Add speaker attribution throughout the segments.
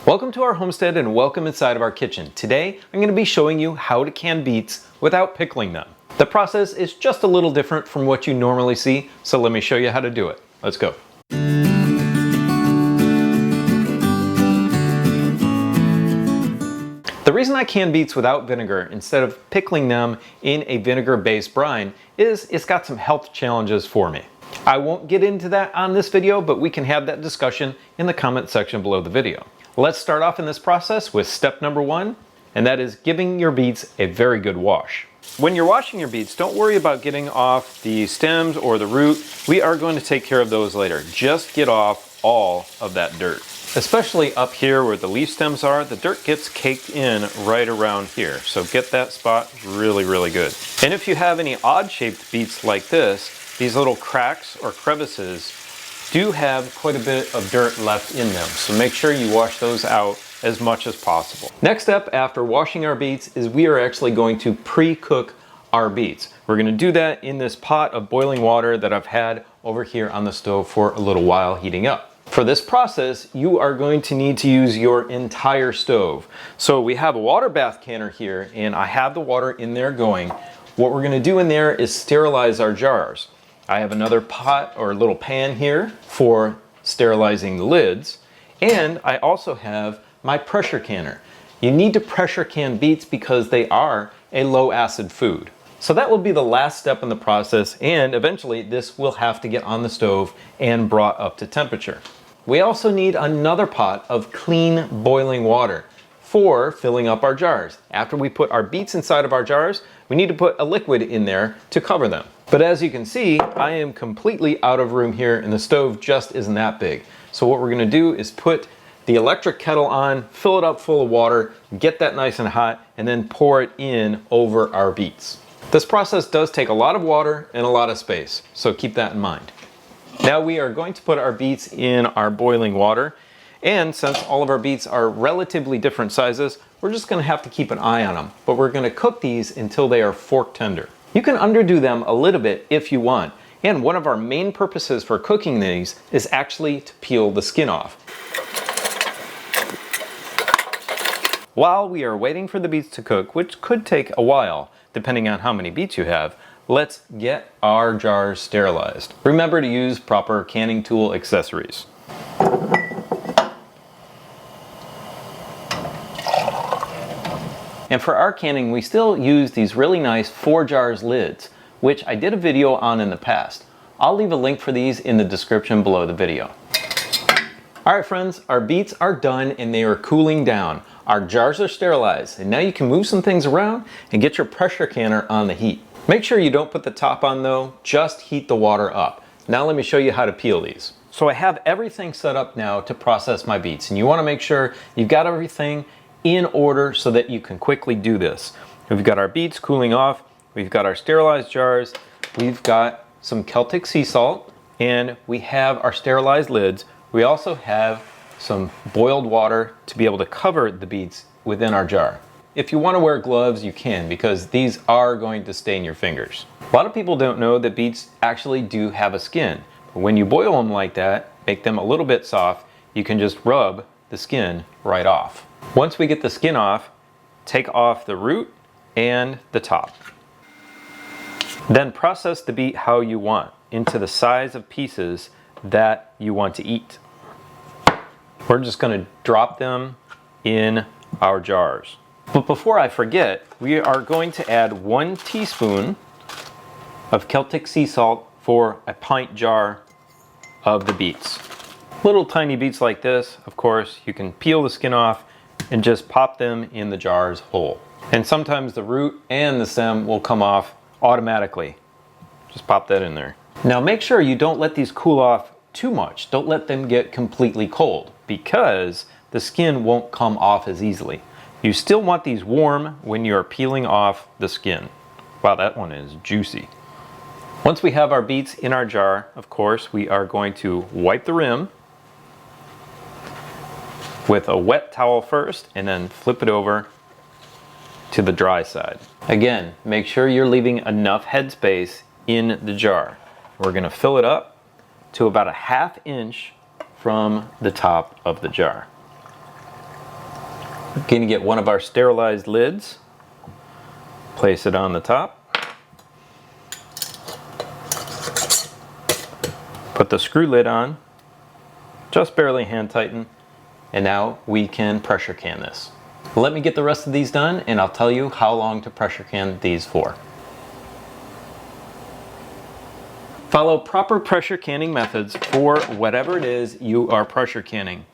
Speaker 1: Welcome to our homestead and welcome inside of our kitchen. Today, I'm going to be showing you how to can beets without pickling them. The process is just a little different from what you normally see, so let me show you how to do it. Let's go. The reason I can beets without vinegar instead of pickling them in a vinegar-based brine is it's got some health challenges for me. I won't get into that on this video, but we can have that discussion in the comment section below the video. Let's start off in this process with step number one, and that is giving your beets a very good wash. When you're washing your beets, don't worry about getting off the stems or the root. We are going to take care of those later. Just get off all of that dirt. Especially up here where the leaf stems are, the dirt gets caked in right around here. So get that spot really, really good. And if you have any odd shaped beets like this, these little cracks or crevices do have quite a bit of dirt left in them. So make sure you wash those out as much as possible. Next step after washing our beets is we are actually going to pre-cook our beets. We're going to do that in this pot of boiling water that I've had over here on the stove for a little while heating up. For this process, you are going to need to use your entire stove. So we have a water bath canner here and I have the water in there going. What we're going to do in there is sterilize our jars. I have another pot or little pan here for sterilizing the lids, and I also have my pressure canner. You need to pressure can beets because they are a low acid food. So that will be the last step in the process, and eventually this will have to get on the stove and brought up to temperature. We also need another pot of clean boiling water for filling up our jars. After we put our beets inside of our jars, we need to put a liquid in there to cover them. But as you can see, I am completely out of room here and the stove just isn't that big. So what we're gonna do is put the electric kettle on, fill it up full of water, get that nice and hot, and then pour it in over our beets. This process does take a lot of water and a lot of space, so keep that in mind. Now we are going to put our beets in our boiling water, and since all of our beets are relatively different sizes, we're just gonna have to keep an eye on them, but we're gonna cook these until they are fork tender. You can underdo them a little bit if you want, and one of our main purposes for cooking these is actually to peel the skin off. While we are waiting for the beets to cook, which could take a while, depending on how many beets you have, let's get our jars sterilized. Remember to use proper canning tool accessories. And for our canning, we still use these really nice 4 jars lids, which I did a video on in the past. I'll leave a link for these in the description below the video. All right, friends, our beets are done and they are cooling down. Our jars are sterilized, and now you can move some things around and get your pressure canner on the heat. Make sure you don't put the top on though, just heat the water up. Now let me show you how to peel these. So I have everything set up now to process my beets, and you wanna make sure you've got everything in order so that you can quickly do this. We've got our beets cooling off, we've got our sterilized jars, we've got some Celtic sea salt, and we have our sterilized lids. We also have some boiled water to be able to cover the beets within our jar. If you want to wear gloves, you can, because these are going to stain your fingers. A lot of people don't know that beets actually do have a skin. But when you boil them like that, make them a little bit soft, you can just rub the skin right off. Once we get the skin off, take off the root and the top. Then process the beet how you want, into the size of pieces that you want to eat. We're just going to drop them in our jars. But before I forget, we are going to add 1 teaspoon of Celtic sea salt for a pint jar of the beets. Little tiny beets like this, of course, you can peel the skin off and just pop them in the jars whole. And sometimes the root and the stem will come off automatically. Just pop that in there. Now make sure you don't let these cool off too much. Don't let them get completely cold, because the skin won't come off as easily. You still want these warm when you're peeling off the skin. Wow, that one is juicy. Once we have our beets in our jar, of course, we are going to wipe the rim with a wet towel first and then flip it over to the dry side. Again, make sure you're leaving enough headspace in the jar. We're going to fill it up to about a 1/2 inch from the top of the jar. We're going to get one of our sterilized lids, place it on the top, put the screw lid on, just barely hand tighten, and now we can pressure can this. Let me get the rest of these done and I'll tell you how long to pressure can these for. Follow proper pressure canning methods for whatever it is you are pressure canning.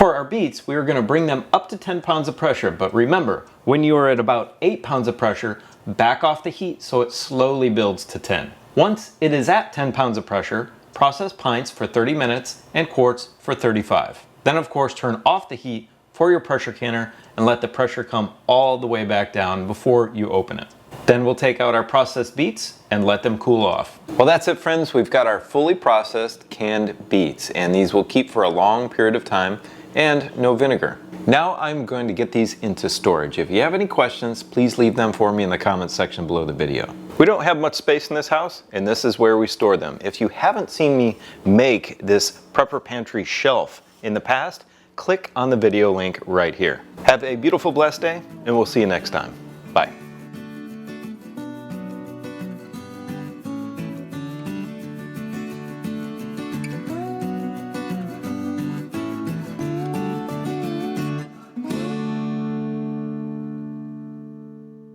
Speaker 1: For our beets, we are going to bring them up to 10 pounds of pressure, but remember, when you are at about 8 pounds of pressure, back off the heat so it slowly builds to 10. Once it is at 10 pounds of pressure, process pints for 30 minutes and quarts for 35. Then of course turn off the heat for your pressure canner and let the pressure come all the way back down before you open it. Then we'll take out our processed beets and let them cool off. Well, that's it, friends. We've got our fully processed canned beets, and these will keep for a long period of time and no vinegar. Now I'm going to get these into storage. If you have any questions, please leave them for me in the comments section below the video. We don't have much space in this house, and this is where we store them. If you haven't seen me make this prepper pantry shelf in the past, click on the video link right here. Have a beautiful, blessed day, and we'll see you next time.